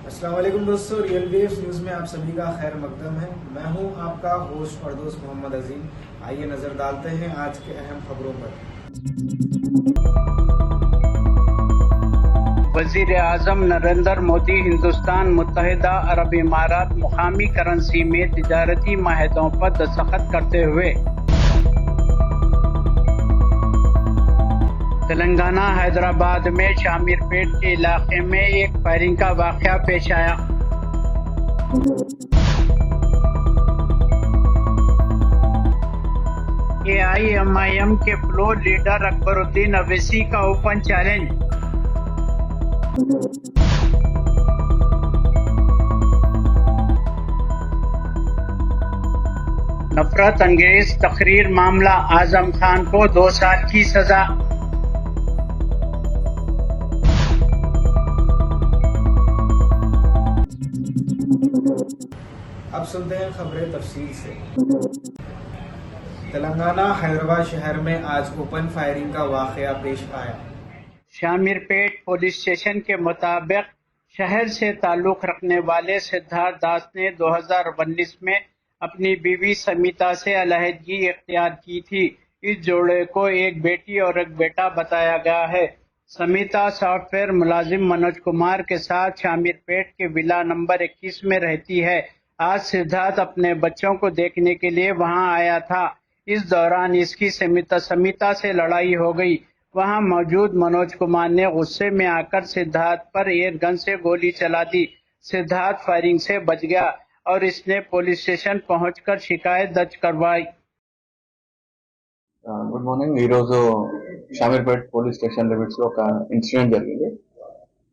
अस्सलाम वालेकुम दोस्तों, रियल वेव्स न्यूज़ में आप सभी का खैर मकदम है। मैं हूं आपका होस्ट और दोस्त मोहम्मद अजीम। आइए नजर डालते हैं आज के अहम खबरों पर। वजीर आजम नरेंद्र मोदी हिंदुस्तान मुत्तहिदा अरब इमारात मुकामी करेंसी में तिजारती माहदों पर दस्तखत करते हुए तेलंगाना हैदराबाद में शामीरपेट के इलाके में एक फायरिंग का वाकया पेश आया। AIMIM के फ्लोर लीडर अकबरुद्दीन अवैसी का ओपन चैलेंज। नफरत अंगेज तकरीर मामला, आजम खान को 2 साल की सजा। अब सुनते हैं खबरें तफसील से। तेलंगाना हैदराबाद शहर में आज ओपन फायरिंग का वाकया पेश आया। शामीरपेट पुलिस स्टेशन के मुताबिक शहर से ताल्लुक रखने वाले सिद्धार्थ दास ने 2019 में अपनी बीवी समिता से अलहदगी इख्तियार की थी। इस जोड़े को एक बेटी और एक बेटा बताया गया है। समिता सॉफ्टवेयर मुलाजिम मनोज कुमार के साथ शामीरपेट के विला नंबर 21 में रहती है। आज सिद्धार्थ अपने बच्चों को देखने के लिए वहां आया था। इस दौरान इसकी समिता से लड़ाई हो गई। वहां मौजूद मनोज कुमार ने गुस्से में आकर सिद्धार्थ पर एयर गन से गोली चला दी। सिद्धार्थ फायरिंग से बच गया और इसने पुलिस स्टेशन पहुंचकर शिकायत दर्ज करवाई। Good morning. ఈరోజు షామీర్పేట్ పోలీస్ స్టేషన్ లిమిట్స్ లో ఒక ఇన్సిడెంట్ జరిగింది.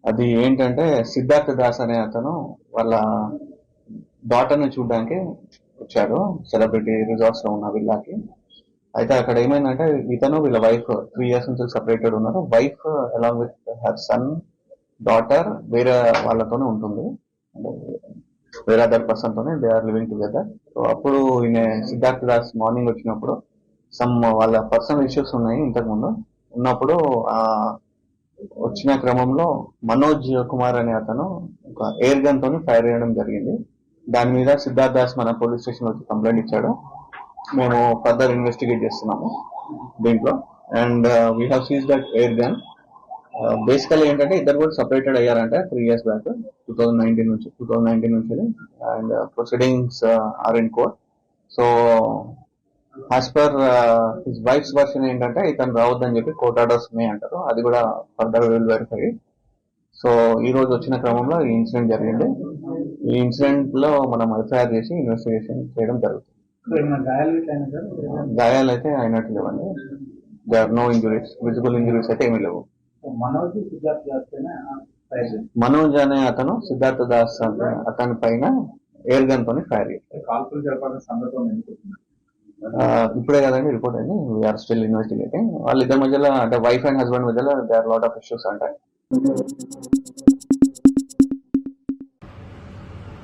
అది ఏంటంటే సిద్ధార్థ దాస్ అనే అతను వాళ్ళ డాటర్ ని చూడడానికి వచ్చాడు సెలబ్రిటీ రిసార్ట్స్ లో ఉన్న విల్లాకి. అయితే అక్కడ ఏమైందంటే ఇతను వీళ్ళ వైఫ్ 3 years నుంచి సెపరేటెడ్ ఉన్నారు. Wife along with her son daughter వేరే వాళ్ళతోనే ఉంటుంది, వేరే అదర్ పర్సన్ తోనే they are living together. So అప్పుడు ఈయన సిద్ధార్థ దాస్ మార్నింగ్ వచ్చినప్పుడు వాళ్ళ పర్సనల్ ఇష్యూస్ ఉన్నాయి ఇంతకు ముందు ఉన్నప్పుడు వచ్చిన క్రమంలో మనోజ్ కుమార్ అనే అతను ఒక ఎయిర్ గన్ తోని ఫైర్ చేయడం జరిగింది. దాని మీద సిద్ధార్థ్ దాస్ మన పోలీస్ స్టేషన్ వచ్చి కంప్లైంట్ ఇచ్చాడు. మేము ఫర్దర్ ఇన్వెస్టిగేట్ చేస్తున్నాము దీంట్లో. And we have seize that air gun. Basically ఏంటంటే ఇద్దరు కూడా సపరేటెడ్ అయ్యారంటే 3 years బ్యాక్ 2019 నుంచి and proceedings are in court. So as per his wife's version ఏంటంటే ఇతను రావద్దని చెప్పి కోర్ట్ ఆర్డర్స్ ఉన్నాయి అంటారు. అది కూడా ఫర్దర్ విల్ వెరిఫై. సో ఈ రోజు వచ్చిన క్రమంలో ఈ ఇన్సిడెంట్ జరిగింది. ఈ ఇన్సిడెంట్ లో మనం ఎఫ్ఐఆర్ చేసి ఇన్వెస్టిగేషన్ చేయడం జరుగుతుంది. గాయాలు అయితే అయినట్టు లేవండి. They are no injuries, visible injuries అయితే ఏమీ లేవు. మనోజ్ అనే అతను సిద్ధార్థ దాస్ అతని పైన ఎయిర్ గన్ తోని ఫైర్ చేశారు. ఇప్పుడే కదండి రిపోర్ట్ అయింది. We are still investigating. వాళ్ళిద్దరి మధ్యలో అంటే వైఫ్ అండ్ హస్బెండ్ మధ్యలో they are lot of issues అంటాయి.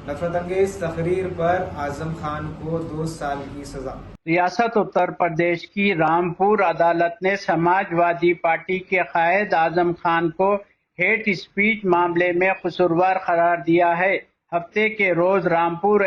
नफरत अंगेज तकरीर पर आजम खान को 2 साल की सजा। रियासत उत्तर प्रदेश की रामपुर अदालत ने समाजवादी पार्टी के कायद आजम खान को हेट स्पीच मामले में कसूरवार करार दिया है। हफ्ते के रोज रामपुर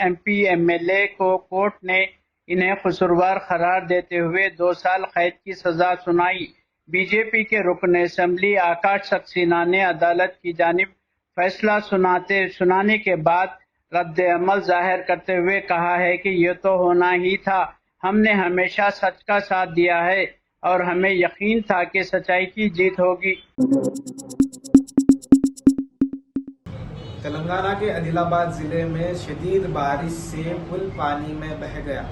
MP MLA को कोर्ट ने इन्हें कसूरवार करार देते हुए 2 साल कैद की सजा सुनाई। बीजेपी के रुकन असेंबली आकाश सक्सेना ने अदालत की जानिब फैसला सुनाने के बाद रद्द अमल जाहिर करते हुए कहा है कि ये तो होना ही था। हमने हमेशा सच का साथ दिया है और हमें यकीन था कि सच्चाई की जीत होगी। तेलंगाना के आदिलाबाद जिले में शदीद बारिश से पुल पानी में बह गया।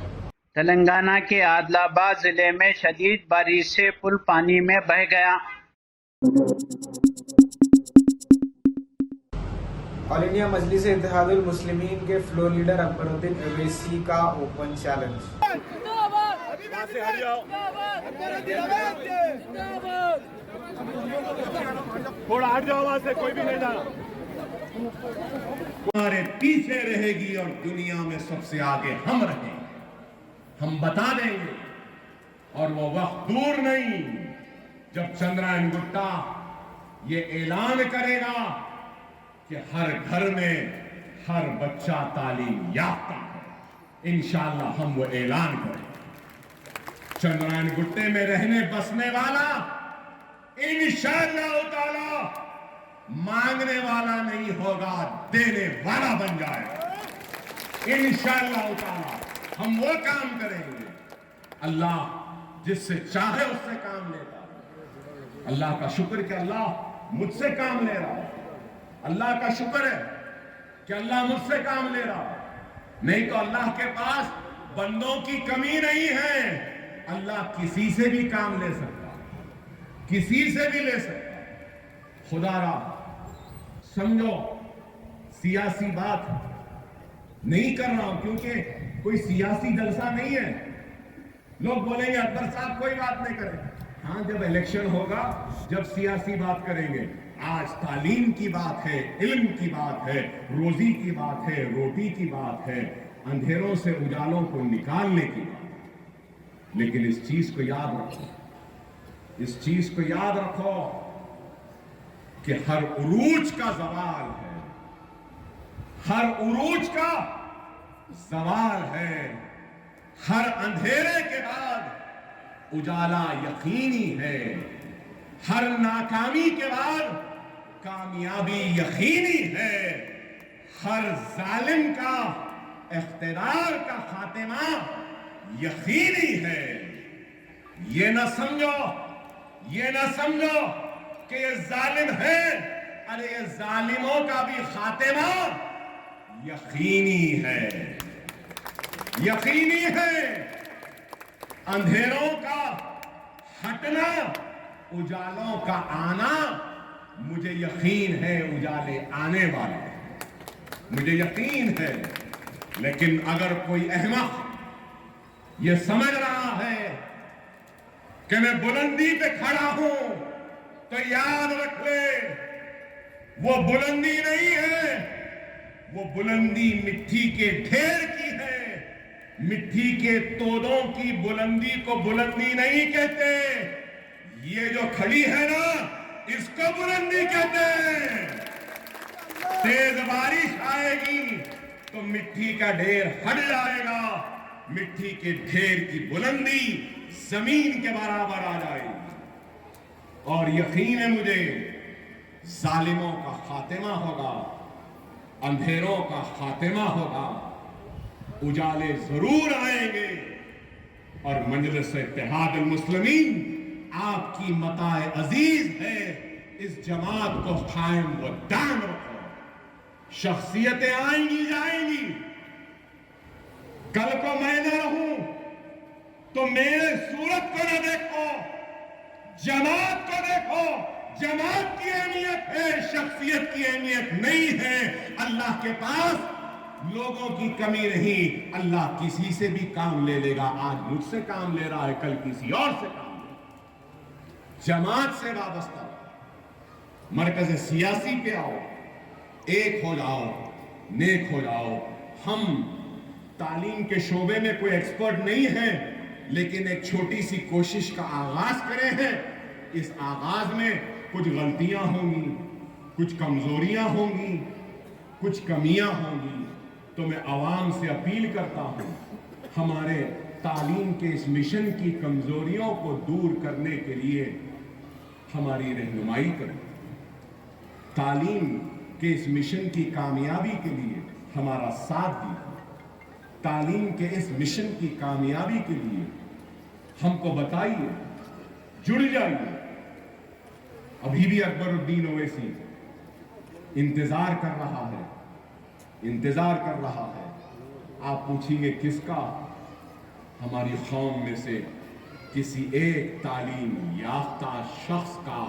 तेलंगाना के आदिलाबाद जिले में शदीद बारिश से पुल पानी में बह गया। ऑल इंडिया मजलिस इत्तेहादुल मुस्लिमीन के फ्लोर लीडर अकबरुद्दीन अवैसी का ओपन चैलेंज। थोड़ा हट जाओ वहां से, कोई भी नहीं जाना। हमारे पीछे रहेगी और दुनिया में सबसे आगे हम रहेंगे, हम बता देंगे। और वो वक्त दूर नहीं जब चंद्रायन गुट्टा ये ऐलान करेगा कि हर घर में हर बच्चा तालीम याफ्ता है। इंशाअल्लाह हम वो ऐलान करेंगे। चंद्रायन गुट्टे में रहने बसने वाला इंशाअल्लाह ताला मांगने वाला नहीं होगा, देने वाला बन जाएगा। इंशाअल्लाह ताला हम वो काम करेंगे। अल्लाह जिससे चाहे उससे काम लेता है। अल्लाह का शुक्र कि अल्लाह मुझसे काम ले रहा है। अल्लाह का शुक्र है कि अल्लाह मुझसे काम ले रहा है। नहीं तो अल्लाह के पास बंदों की कमी नहीं है। अल्लाह किसी से भी काम ले सकता, किसी से भी ले सकता। खुदारा समझो, सियासी बात नहीं कर रहा हूं क्योंकि कोई सियासी जलसा नहीं है। लोग बोलेंगे अकबर साहब कोई बात नहीं करेंगे। हाँ, जब इलेक्शन होगा, जब सियासी बात करेंगे। आज तालीम की बात है, इल्म की बात है, रोजी की बात है, रोटी की बात है, अंधेरों से उजालों को निकालने की बात है। लेकिन इस चीज को याद रखो, इस चीज को याद रखो कि हर उरूज का ज़वाल है, हर उरूज का ज़वाल है। हर अंधेरे के बाद उजाला यकीनी है। हर नाकामी के बाद कामयाबी यकीनी है। हर जालिम का इख्तिदार का खातिमा यकीनी है। ये न समझो, ये न समझो कि ये जालिम है। अरे ये जालिमों का भी खातिमा यकीनी है, यकीनी है। अंधेरों का हटना, उजालों का आना, मुझे यकीन है उजाले आने वाले हैं, मुझे यकीन है। लेकिन अगर कोई अहमक ये समझ रहा है कि मैं बुलंदी पे खड़ा हूं, तो याद रख ले, वो बुलंदी नहीं है, वो बुलंदी मिट्टी के ढेर की है। मिट्टी के तोदों की बुलंदी को बुलंदी नहीं कहते। ये जो खड़ी है ना, इसको बुलंदी कहते हैं। तेज बारिश आएगी तो मिट्टी का ढेर हट जाएगा, मिट्टी के ढेर की बुलंदी जमीन के बराबर आ जाएगी। और यकीन है मुझे, जालिमों का खातिमा होगा, अंधेरों का खातिमा होगा, उजाले जरूर आएंगे। और मजलिस इत्तेहाद मुस्लिमीन आपकी मताए अजीज है, इस जमात को कायम व दाम रखो। शख्सियतें आएंगी जाएंगी, कल को मैं न रहूं तो मेरे सूरत को न देखो, जमात को देखो। जमात की अहमियत है, शख्सियत की अहमियत नहीं है। अल्लाह के पास लोगों की कमी नहीं, अल्लाह किसी से भी काम ले लेगा। आज मुझसे काम ले रहा है, कल किसी और से काम ले। जमात से वाबस्ता, मरकज सियासी पे आओ, एक हो जाओ, नेक हो जाओ। हम तालीम के शोबे में कोई एक्सपर्ट नहीं है, लेकिन एक छोटी सी कोशिश का आगाज करे हैं। इस आगाज में कुछ गलतियां होंगी, कुछ कमजोरियां होंगी, कुछ कमियां होंगी। तो मैं आवाम से अपील करता हूं, हमारे तालीम के इस मिशन की कमजोरियों को दूर करने के लिए हमारी रहनुमाई करें। तालीम के इस मिशन की कामयाबी के लिए हमारा साथ दीजिए। तालीम के इस मिशन की कामयाबी के लिए हमको बताइए, जुड़ जाइए। अभी भी अकबरुद्दीन ओवैसी इंतजार कर रहा है, इंतजार कर रहा है। आप पूछेंगे किसका? हमारी कौम में से किसी एक तालीम याफ्ता शख्स का,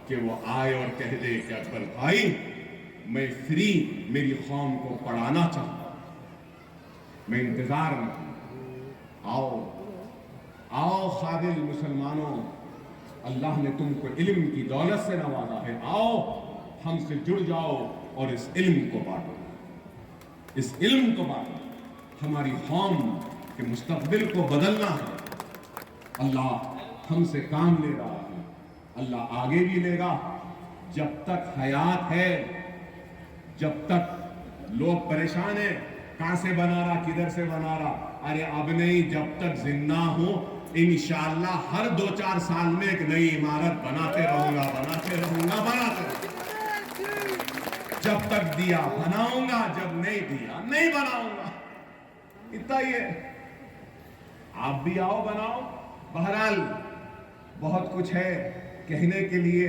कि वो आए और कह दे कि अकबर भाई मैं फ्री मेरी कौम को पढ़ाना चाहता हूं। मैं इंतजार में हूं। आओ आओ काबिल मुसलमानों, अल्लाह ने तुमको इल्म की दौलत से नवाजा है। आओ हमसे जुड़ जाओ और इस इल्म को बांटो, इस इल्म को बांटो। हमारी कौम के मुस्तकबिल को बदलना है। अल्लाह हमसे काम ले रहा है, अल्लाह आगे भी लेगा, जब तक हयात है, जब तक लोग परेशान है, कहां से बना रहा, किधर से बना रहा, अरे अब नहीं, जब तक जिंदा हूं इंशाअल्लाह हर 2-4 साल में एक नई इमारत बनाते रहूंगा, बनाते रहूंगा, बनाते रहूंगा। जब तक दिया बनाऊंगा, जब नहीं दिया नहीं बनाऊंगा। इतना ही है। आप भी आओ, बनाओ। बहरहाल बहुत कुछ है कहने के लिए।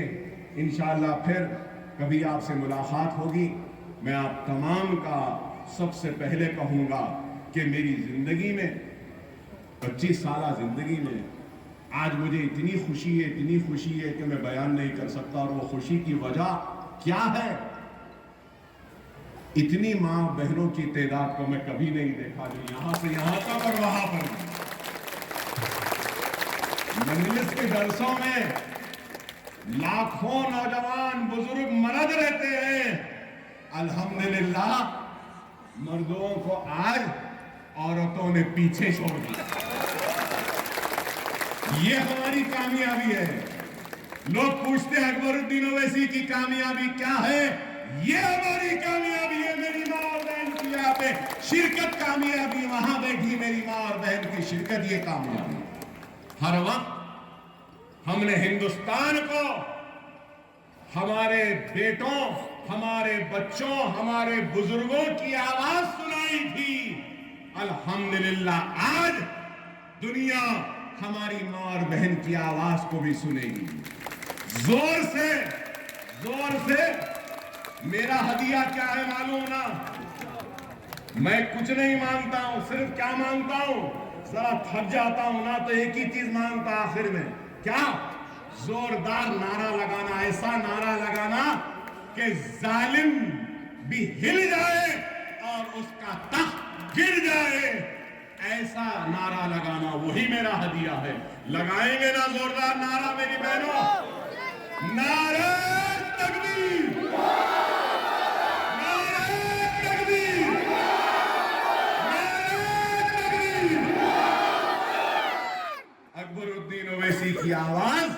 इंशाअल्लाह फिर कभी आपसे मुलाकात होगी। मैं आप तमाम का सबसे पहले कहूंगा कि मेरी जिंदगी में 25 साल जिंदगी में आज मुझे इतनी खुशी है कि मैं बयान नहीं कर सकता। और वो खुशी की वजह क्या है? इतनी मां बहनों की तादाद को मैं कभी नहीं देखा, जो यहां से यहां तक और वहां पर। मजलिस के जलसों में लाखों नौजवान बुजुर्ग मर्द रहते हैं। अल्हम्दुलिल्लाह मर्दों को आज औरतों ने पीछे छोड़ दिया। ये हमारी कामयाबी है। लोग पूछते हैं अकबरुद्दीन ओवैसी की कामयाबी क्या है? ये हमारी कामयाबी है। मेरी माँ और बहन की यहाँ पे शिरकत कामयाबी, वहां बैठी मेरी माँ और बहन की शिरकत, ये कामयाबी। हर वक्त हमने हिंदुस्तान को हमारे बेटों, हमारे बच्चों, हमारे बुजुर्गों की आवाज सुनाई थी। अल्हम्दुलिल्लाह आज दुनिया हमारी माँ और बहन की आवाज को भी सुनेगी। जोर से। मेरा हदिया क्या है मालूम ना? मैं कुछ नहीं मांगता हूं, सिर्फ क्या मांगता हूं, जरा थक जाता हूं ना तो एक ही चीज मांगता आखिर में, क्या? जोरदार नारा लगाना, ऐसा नारा लगाना कि जालिम भी हिल जाए और उसका तख्त गिर जाए। ऐसा नारा लगाना, वही मेरा हदिया है। लगाएंगे ना जोरदार नारा मेरी बहनों? नारे तकबीर, नारे तकबीर, नारे तकबीर। अकबरुद्दीन ओवैसी की आवाज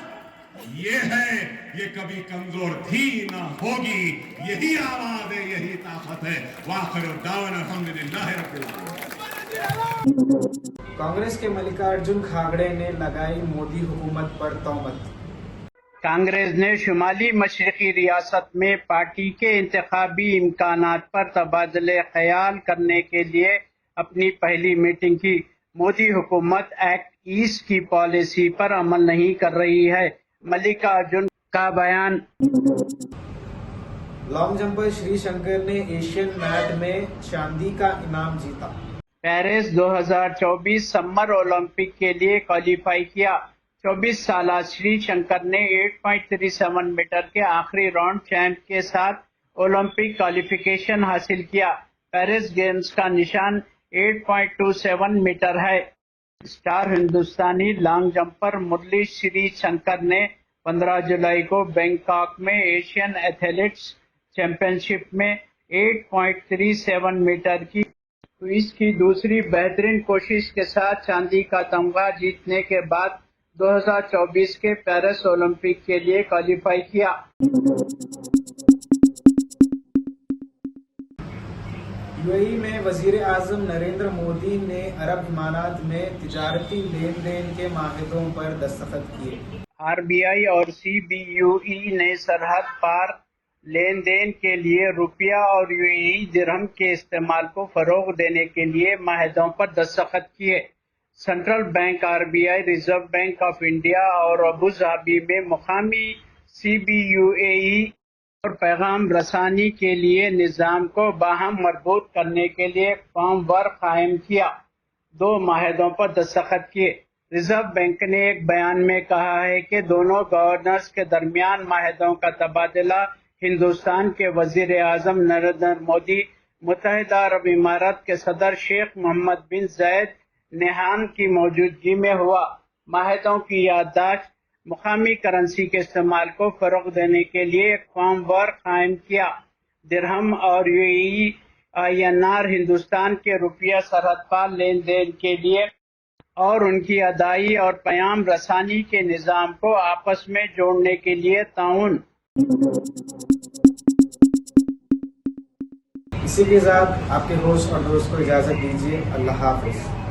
ये है, ये कभी कमजोर थी ना होगी। यही आवाज है, यही ताकत है। वाखिर दावन अल्हम्दुलिल्लाह रब्बिल आलमीन। कांग्रेस के मल्लिकार्जुन खड़गे ने लगाई मोदी हुकूमत पर तोहमत। कांग्रेस ने शुमाली मशरकी रियासत में पार्टी के इंतखाबी इम्कानात पर तबादले ख्याल करने के लिए अपनी पहली मीटिंग की। मोदी हुकूमत एक्ट ईस्ट की पॉलिसी पर अमल नहीं कर रही है, मल्लिकार्जुन का बयान। लॉन्ग जंपर श्री शंकर ने एशियन मैट में चांदी का इनाम जीता। पेरिस 2024 समर ओलंपिक के लिए क्वालिफाई किया। 24 साल श्री शंकर ने 8.37 मीटर के आखिरी राउंड चैंप के साथ ओलंपिक क्वालिफिकेशन हासिल किया। पेरिस गेम्स का निशान 8.27 मीटर है। स्टार हिंदुस्तानी लॉन्ग जंपर मुरली श्री शंकर ने 15 जुलाई को बैंकॉक में एशियन एथलेटिक्स चैंपियनशिप में 8.37 मीटर की इसकी दूसरी बेहतरीन कोशिश के साथ चांदी का तमगा जीतने के बाद 2024 के पेरिस ओलंपिक के लिए क्वालिफाई किया। यूएई में वजीर आजम नरेंद्र मोदी ने अरब इमारात में तिजारती लेन देन के माहिदों पर दस्तखत किए। आरबीआई और सीबीयूई ने सरहद पार लेन देन के लिए रुपया और यूएई दिरहम के इस्तेमाल को फरोग देने के लिए माहिदों पर दस्तखत किए। Central bank RBI, reserve bank of India और अबू धाबी में मुकामी सीबीयूई और पैगाम रसानी के लिए निज़ाम को बाहम मजबूत करने के लिए फॉर्म वर्क कायम किया। 2 माहिदों पर दस्तखत किए। रिजर्व बैंक ने एक बयान में कहा है कि दोनों गवर्नर्स के दरमियान माहिदों का तबादला हिंदुस्तान के वजीर आजम नरेंद्र मोदी, मुत्तहिदा अरब इमारात के सदर शेख मोहम्मद बिन जायद नहान की मौजूदगी में हुआ। माहिदों की याददाश्त मुकामी करेंसी के इस्तेमाल को फरोग देने के लिए एक फॉर्म वर्क कायम किया। दिरहम और यूएई INR हिंदुस्तान के रुपया सरहद पार लेन देन के लिए और उनकी अदाई और पैगाम रसानी के निज़ाम को आपस में जोड़ने के लिए ताउन इसी के साथ आपके होस्ट और दोस्त को इजाज़त दीजिए। अल्लाह हाफिज़।